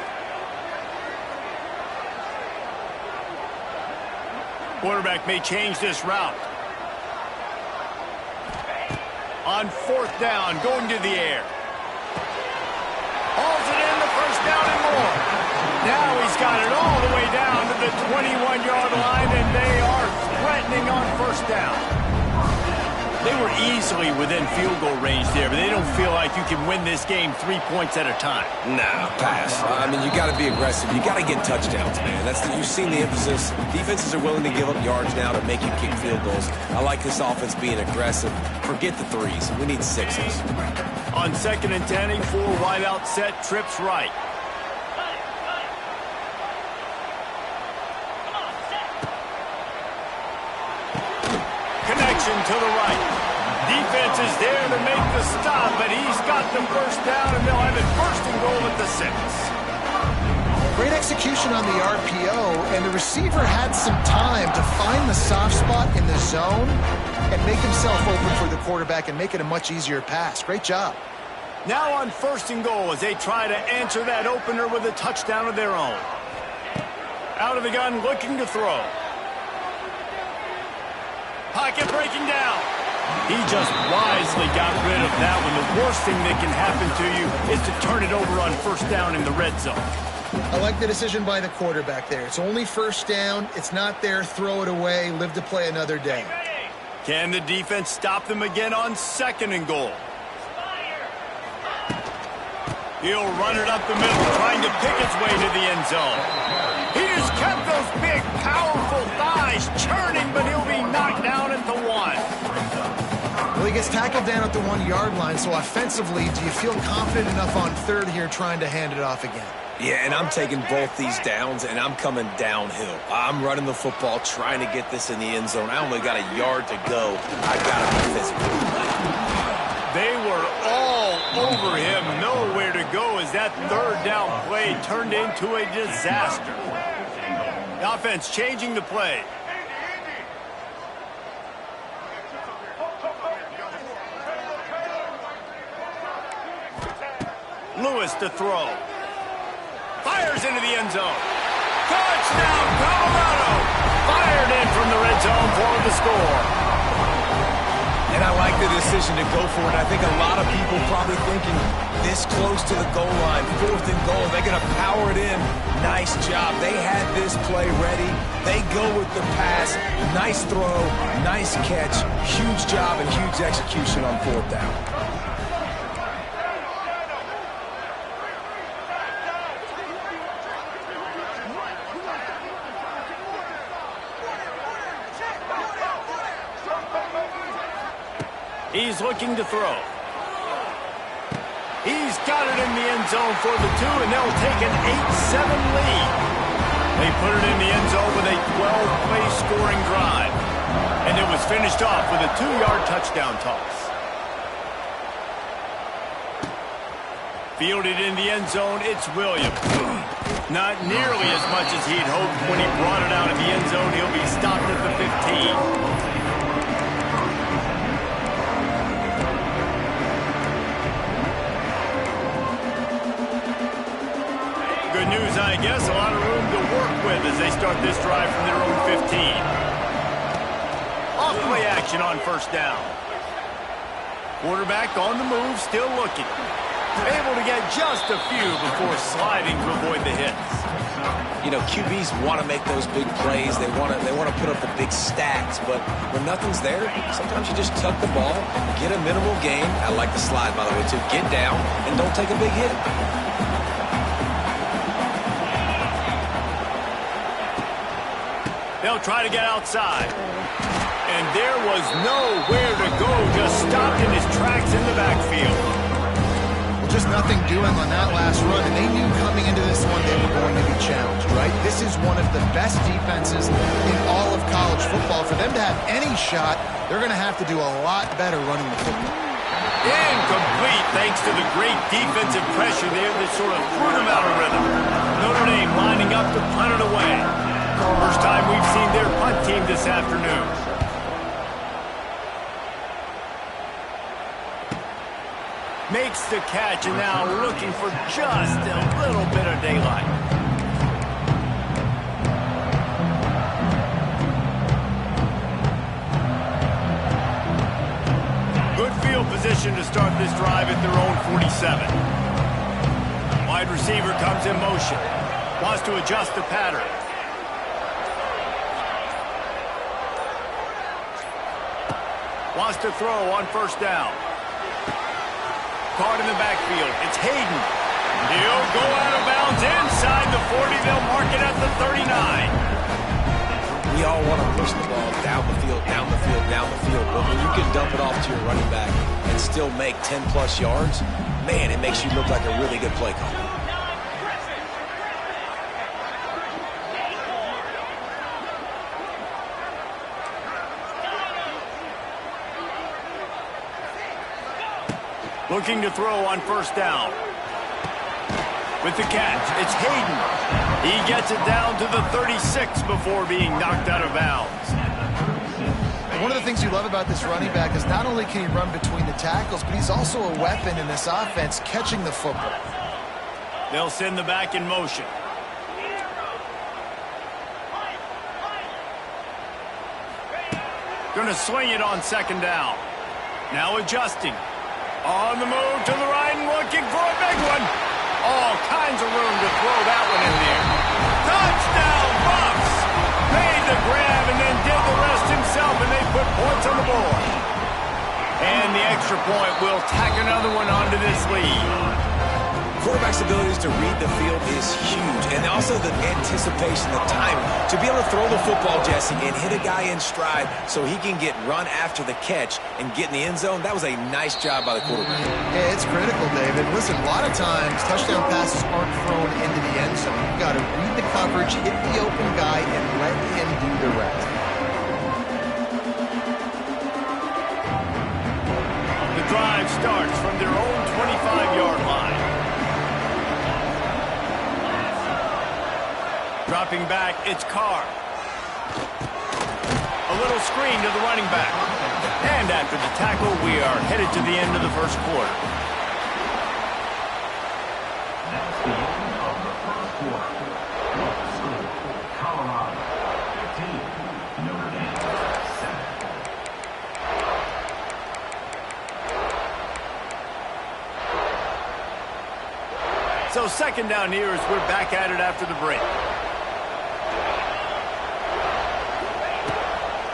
Quarterback may change this route. On fourth down, going to the air. Hauls it in, the first down and more. Now he's got it all the way down to the 21-yard line, and they are threatening on first down. They were easily within field goal range there, but they don't feel like you can win this game 3 points at a time. Nah, pass. I mean, you got to be aggressive. You got to get touchdowns, man. You've seen the emphasis. Defenses are willing to give up yards now to make you kick field goals. I like this offense being aggressive. Forget the threes. We need sixes. On 2nd and 10, a four wide out set, trips right. Connection to the right. Defense is there to make the stop, but he's got the first down, and they'll have it first and goal at the 6. Great execution on the RPO, and the receiver had some time to find the soft spot in the zone and make himself open for the quarterback and make it a much easier pass. Great job. Now on first and goal as they try to answer that opener with a touchdown of their own. Out of the gun, looking to throw. Pocket breaking down. He just wisely got rid of that one. The worst thing that can happen to you is to turn it over on first down in the red zone. I like the decision by the quarterback there. It's only first down. It's not there. Throw it away. Live to play another day. Can the defense stop them again on 2nd and goal? He'll run it up the middle, trying to pick its way to the end zone. He just kept those big, powerful thighs churning, but he'll be knocked down at the 1. Well, he gets tackled down at the 1-yard line, so offensively, do you feel confident enough on third here trying to hand it off again? Yeah, and I'm taking both these downs, and I'm coming downhill. I'm running the football, trying to get this in the end zone. I only got a yard to go. I got to be physical. They were all over him. Nowhere to go as that third down play turned into a disaster. The offense changing the play. Lewis to throw. Fires into the end zone. Touchdown, Colorado! Fired in from the red zone for the score. And I like the decision to go for it. I think a lot of people probably thinking this close to the goal line, 4th and goal, they're going to power it in. Nice job. They had this play ready. They go with the pass. Nice throw, nice catch. Huge job and huge execution on 4th down. He's looking to throw. He's got it in the end zone for the 2, and they'll take an 8-7 lead. They put it in the end zone with a 12-play scoring drive. And it was finished off with a 2-yard touchdown toss. Fielded in the end zone, it's Williams. Not nearly as much as he'd hoped. When he brought it out of the end zone, he'll be stopped at the 15. Good news, I guess. A lot of room to work with as they start this drive from their own 15. Off-play action on first down. Quarterback on the move, still looking. Able to get just a few before sliding to avoid the hits. You know, QBs want to make those big plays. They want to put up the big stats. But when nothing's there, sometimes you just tuck the ball, get a minimal gain. I like the slide, by the way, too. Get down and don't take a big hit. They'll try to get outside. And there was nowhere to go, just stopped in his tracks in the backfield. Just nothing doing on that last run, and they knew coming into this one they were going to be challenged, right? This is one of the best defenses in all of college football. For them to have any shot, they're going to have to do a lot better running the football. Incomplete thanks to the great defensive pressure there that sort of threw them out of rhythm. Notre Dame lining up to punt it away. First time we've seen their punt team this afternoon. Makes the catch and now looking for just a little bit of daylight. Good field position to start this drive at their own 47. Wide receiver comes in motion. Wants to adjust the pattern. Wants to throw on first down. Caught in the backfield. It's Hayden. He'll go out of bounds inside the 40. They'll mark it at the 39. We all want to push the ball down the field, down the field, down the field. But when you can dump it off to your running back and still make 10-plus yards, man, it makes you look like a really good play caller. Looking to throw on first down. With the catch, it's Hayden. He gets it down to the 36 before being knocked out of bounds. And one of the things you love about this running back is not only can he run between the tackles, but he's also a weapon in this offense catching the football. They'll send the back in motion. Going to swing it on second down. Now adjusting. On the move to the right and looking for a big one. All kinds of room to throw that one in there. Touchdown, Bucks! Made the grab and then did the rest himself, and they put points on the board. And the extra point will tack another one onto this lead. Quarterback's abilities to read the field is huge, and also the anticipation, the time to be able to throw the football, Jesse, and hit a guy in stride so he can get run after the catch and get in the end zone. That was a nice job by the quarterback. Yeah, it's critical, David. Listen, a lot of times touchdown passes aren't thrown into the end zone. You've got to read the coverage, hit the open guy, and let him do the rest. The drive starts from their own 25-yard line. Dropping back, it's Carr. A little screen to the running back. And after the tackle, we are headed to the end of the first quarter. So second down here as we're back at it after the break.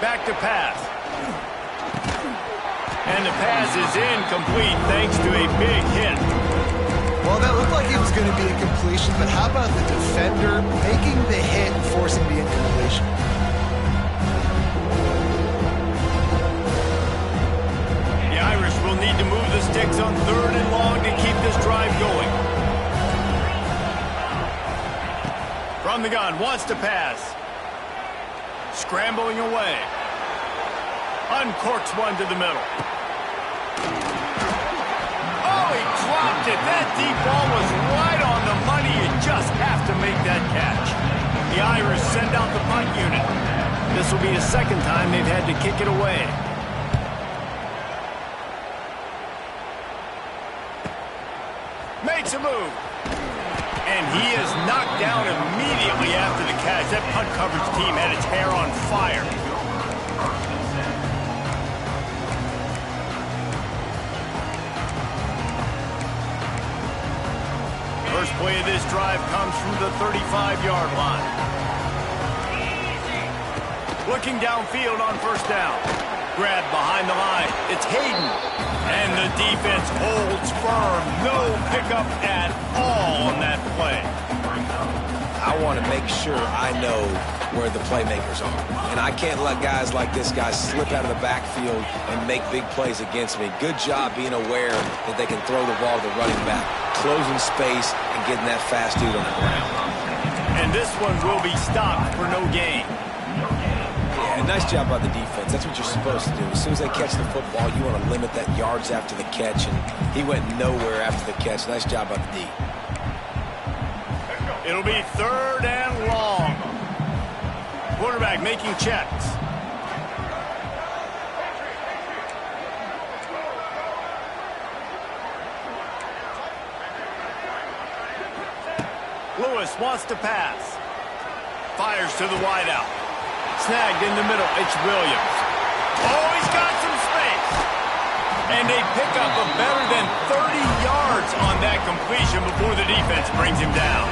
Back to pass. And the pass is incomplete thanks to a big hit. Well, that looked like it was going to be a completion, but how about the defender making the hit and forcing the incompletion? The Irish will will need to move the sticks on 3rd and long to keep this drive going. From the gun, wants to pass. Scrambling away. Uncorks one to the middle. Oh, he dropped it. That deep ball was right on the money. You just have to make that catch. The Irish send out the punt unit. This will be the 2nd time they've had to kick it away. Makes a move. And he is knocked down immediately after the catch. That punt coverage team had its hair on fire. First play of this drive comes from the 35-yard line. Looking downfield on 1st down. Grab behind the line. It's Hayden. And the defense holds firm. No pickup at all on that play. I want to make sure I know where the playmakers are. And I can't let guys like this guy slip out of the backfield and make big plays against me. Good job being aware that they can throw the ball to the running back, closing space, and getting that fast dude on the ground. And this one will be stopped for no gain. Yeah, nice job by the defense. That's what you're supposed to do. As soon as they catch the football, you want to limit that yards after the catch, and he went nowhere after the catch. Nice job by the D. It'll be 3rd and long. Quarterback making checks. Lewis wants to pass. Fires to the wideout. Snagged in the middle. It's Williams. Oh, he's got some space. And they pick up a better than 30 yards on that completion before the defense brings him down.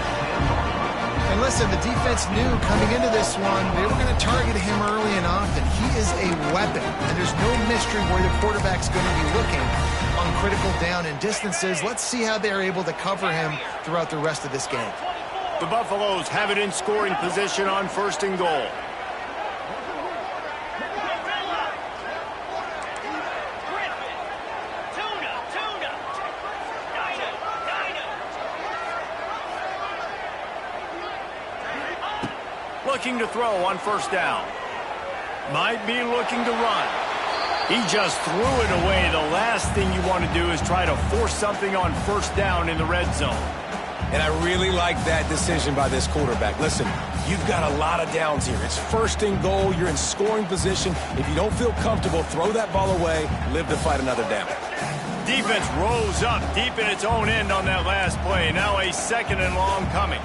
And listen, the defense knew coming into this one, they were going to target him early and often. He is a weapon, and there's no mystery where the quarterback's going to be looking on critical down and distances. Let's see how they're able to cover him throughout the rest of this game. The Buffaloes have it in scoring position on 1st and goal. Looking to throw on 1st down. Might be looking to run. He just threw it away. The last thing you want to do is try to force something on 1st down in the red zone. And I really like that decision by this quarterback. Listen, you've got a lot of downs here. It's 1st and goal. You're in scoring position. If you don't feel comfortable, throw that ball away. Live to fight another down. Defense rose up deep in its own end on that last play. Now a 2nd and long coming.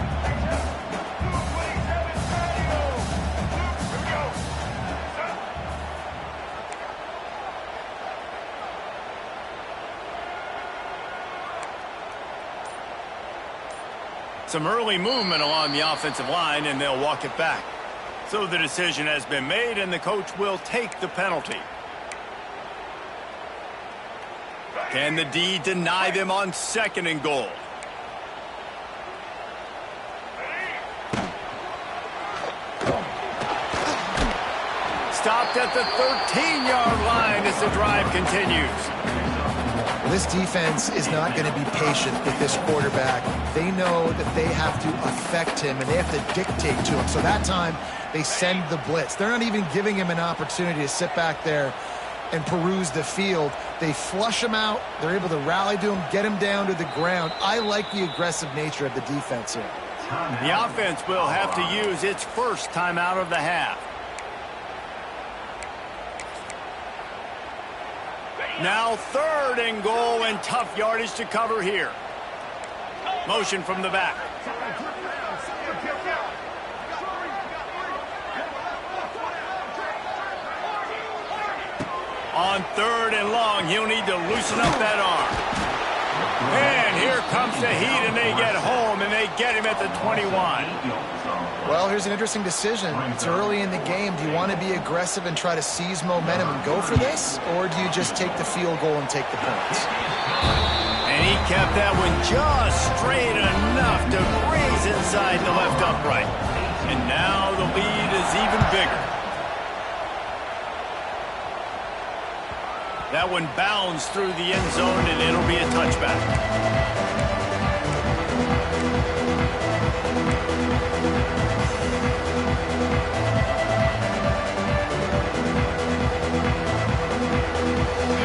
Some early movement along the offensive line, and they'll walk it back. So the decision has been made, and the coach will take the penalty. Can the D deny them on 2nd and goal? Stopped at the 13-yard line as the drive continues. This defense is not going to be patient with this quarterback. They know that they have to affect him, and they have to dictate to him. So that time, they send the blitz. They're not even giving him an opportunity to sit back there and peruse the field. They flush him out. They're able to rally to him, get him down to the ground. I like the aggressive nature of the defense here. The offense will have to use its 1st timeout of the half. Now 3rd and goal, and tough yardage to cover here. Motion from the back. On 3rd and long, he'll need to loosen up that arm. And here comes the heat, and they get home, and they get him at the 21. Well, here's an interesting decision. It's early in the game. Do you want to be aggressive and try to seize momentum and go for this? Or do you just take the field goal and take the points? And he kept that one just straight enough to graze inside the left upright. And now the lead is even bigger. That one bounds through the end zone, and it'll be a touchback.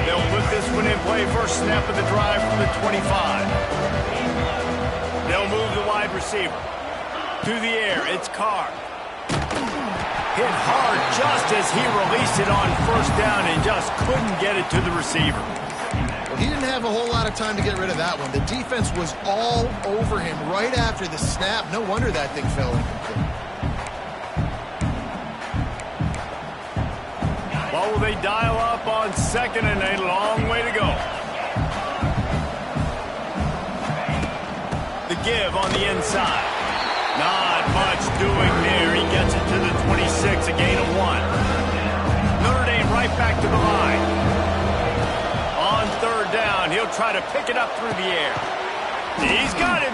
They'll put this one in play. First snap of the drive from the 25. They'll move the wide receiver. To the air, it's Carr. Hit hard just as he released it on first down and just couldn't get it to the receiver. Well, he didn't have a whole lot of time to get rid of that one. The defense was all over him right after the snap. No wonder that thing fell incomplete. Well, will they dial up on second and a long way to go? The give on the inside. Not much doing there. He gets it to the 26, a gain of 1. Notre Dame right back to the line. On third down, he'll try to pick it up through the air. He's got him.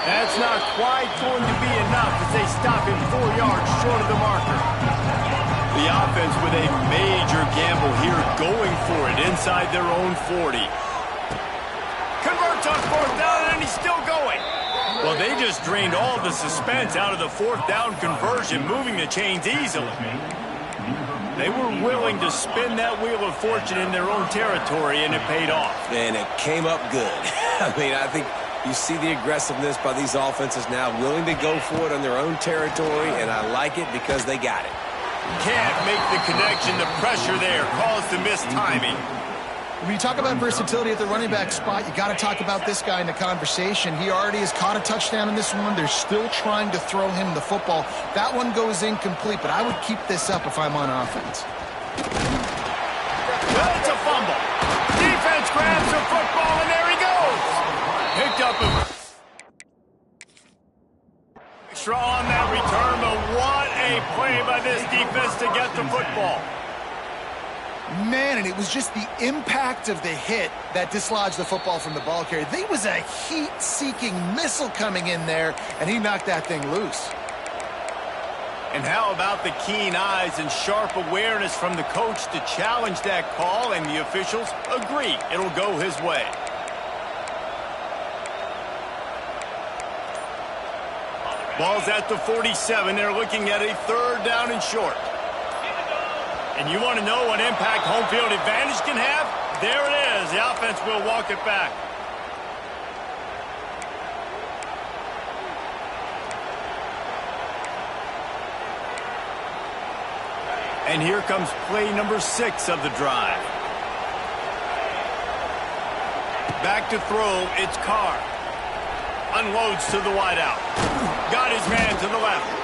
That's not quite going to be enough as they stop him 4 yards short of the marker. The offense with a major gamble here, going for it inside their own 40. Converts on fourth down, and he's still going. Well, they just drained all the suspense out of the fourth down conversion, moving the chains easily. They were willing to spin that wheel of fortune in their own territory, and it paid off. And it came up good. I mean, I think you see the aggressiveness by these offenses now, willing to go for it on their own territory, and I like it because they got it. Can't make the connection. The pressure there caused the missed timing. When you talk about versatility at the running back spot, you got to talk about this guy in the conversation. He already has caught a touchdown in this one. They're still trying to throw him the football. That one goes incomplete, but I would keep this up if I'm on offense. Well, it's a fumble. Defense grabs the football, and there he goes. Picked up a extra on that return, but what a play by this defense to get the football. Man, and it was just the impact of the hit that dislodged the football from the ball carrier. There was a heat-seeking missile coming in there, and he knocked that thing loose. And how about the keen eyes and sharp awareness from the coach to challenge that call, and the officials agree it'll go his way. Ball's at the 47. They're looking at a third down and short. And you want to know what impact home field advantage can have? There it is. The offense will walk it back. And here comes play number 6 of the drive. Back to throw, it's Carr. Unloads to the wideout. Got his man to the left.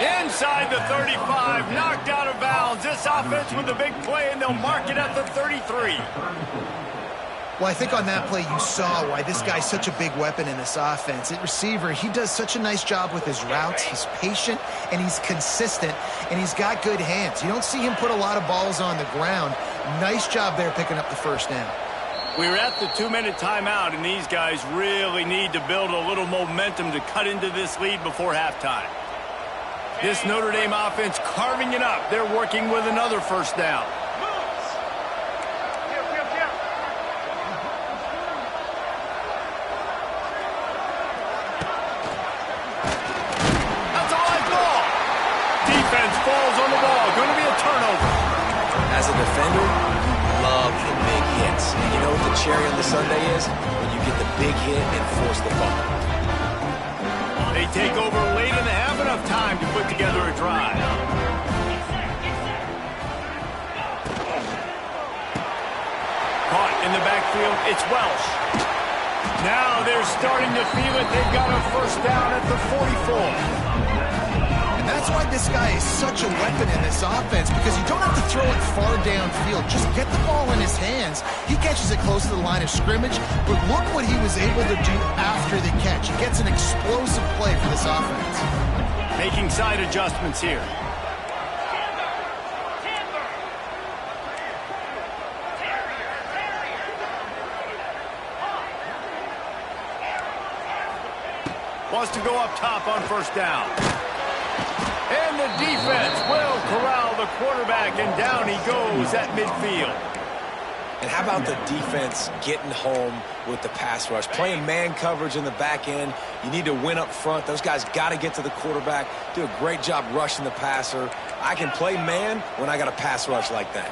Inside the 35, knocked out of bounds. This offense with a big play, and they'll mark it at the 33. Well, I think on that play you saw why this guy's such a big weapon in this offense. At receiver, he does such a nice job with his routes. He's patient, and he's consistent, and he's got good hands. You don't see him put a lot of balls on the ground. Nice job there picking up the first down. We're at the 2-minute timeout, and these guys really need to build a little momentum to cut into this lead before halftime. This Notre Dame offense carving it up. They're working with another first down. That's a high ball. Defense falls on the ball. Going to be a turnover. As a defender, love the big hits. And you know what the cherry on the sundae is? When you get the big hit and force the fumble. They take over late in the half, enough time to put together a drive. Caught in the backfield, it's Welsh. Now they're starting to feel it. They've got a first down at the 44. And that's why this guy is such a weapon in this offense, because you don't have to throw it far downfield. Just get the ball in his hands. He catches it close to the line of scrimmage, but look what he was able to do after the catch. He gets an explosive play for this offense. Making side adjustments here. Wants to go up top on first down. And the defense will corral the quarterback, and down he goes at midfield. And how about the defense getting home with the pass rush? Playing man coverage in the back end. You need to win up front. Those guys got to get to the quarterback, do a great job rushing the passer. I can play man when I got a pass rush like that.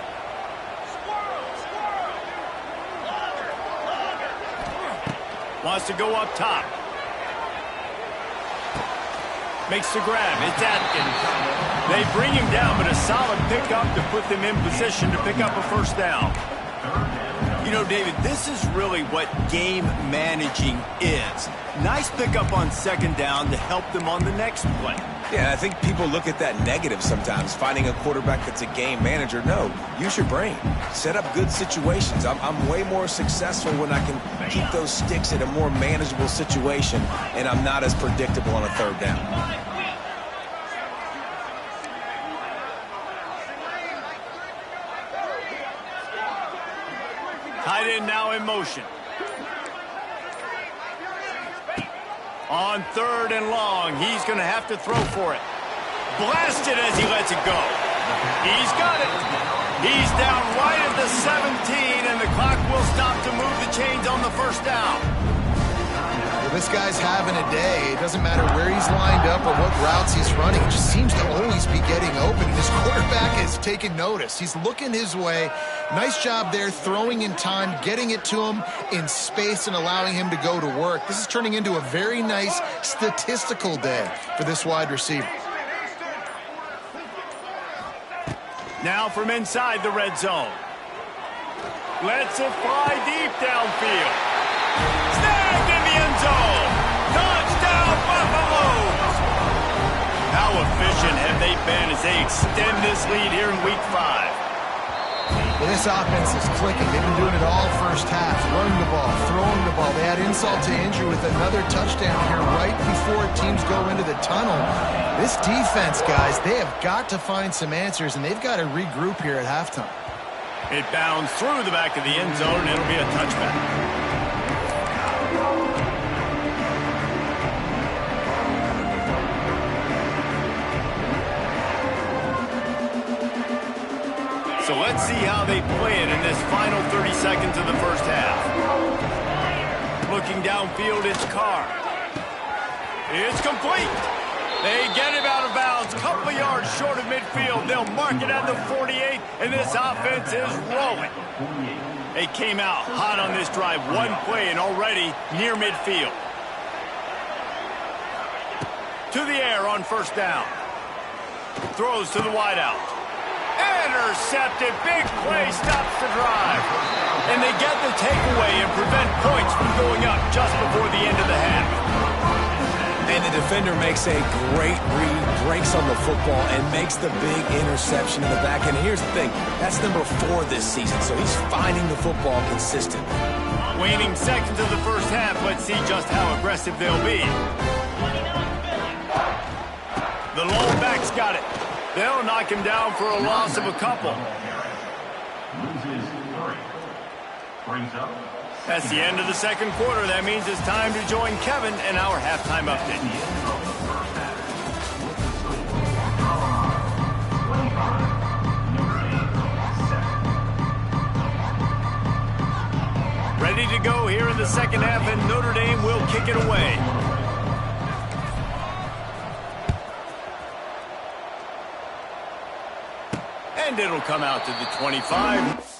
Wants to go up top. Makes the grab. It's Atkins. They bring him down, but a solid pickup to put them in position to pick up a first down. You know, David, this is really what game managing is. Nice pickup on second down to help them on the next play. Yeah, I think people look at that negative sometimes, finding a quarterback that's a game manager. No, use your brain. Set up good situations. I'm way more successful when I can keep those sticks in a more manageable situation, and I'm not as predictable on a third down. Tight end now in motion. On third and long, he's going to have to throw for it. Blasted as he lets it go. He's got it. He's down right at the 17, and the clock will stop to move the chains on the first down. Well, this guy's having a day. It doesn't matter where he's lined up or what routes he's running. He just seems to always be getting open. His quarterback is taking notice. He's looking his way. Nice job there, throwing in time, getting it to him in space and allowing him to go to work. This is turning into a very nice statistical day for this wide receiver. Now from inside the red zone. Lets it fly deep downfield. Snagged in the end zone. Touchdown, Buffaloes! How efficient have they been as they extend this lead here in Week 5? Well, this offense is clicking. They've been doing it all first half. Running the ball, throwing the ball. They had insult to injury with another touchdown here right before teams go into the tunnel. This defense, guys, they have got to find some answers, and they've got to regroup here at halftime. It bounds through the back of the end zone, and it'll be a touchback. So let's see how they play it in this final 30 seconds of the first half. Looking downfield, it's Carr. It's complete. They get him out of bounds, couple of yards short of midfield. They'll mark it at the 48, and this offense is rolling. They came out hot on this drive, one play and already near midfield. To the air on first down. Throws to the wideout. Intercepted. Big play stops the drive. And they get the takeaway and prevent points from going up just before the end of the half. And the defender makes a great read, breaks on the football, and makes the big interception in the back. And here's the thing, that's number 4 this season, so he's finding the football consistently. Waning seconds of the first half, let's see just how aggressive they'll be. The lone back's got it. They'll knock him down for a loss of a couple. That's the end of the second quarter. That means it's time to join Kevin in our halftime update. Ready to go here in the second half, and Notre Dame will kick it away. And it'll come out to the 25.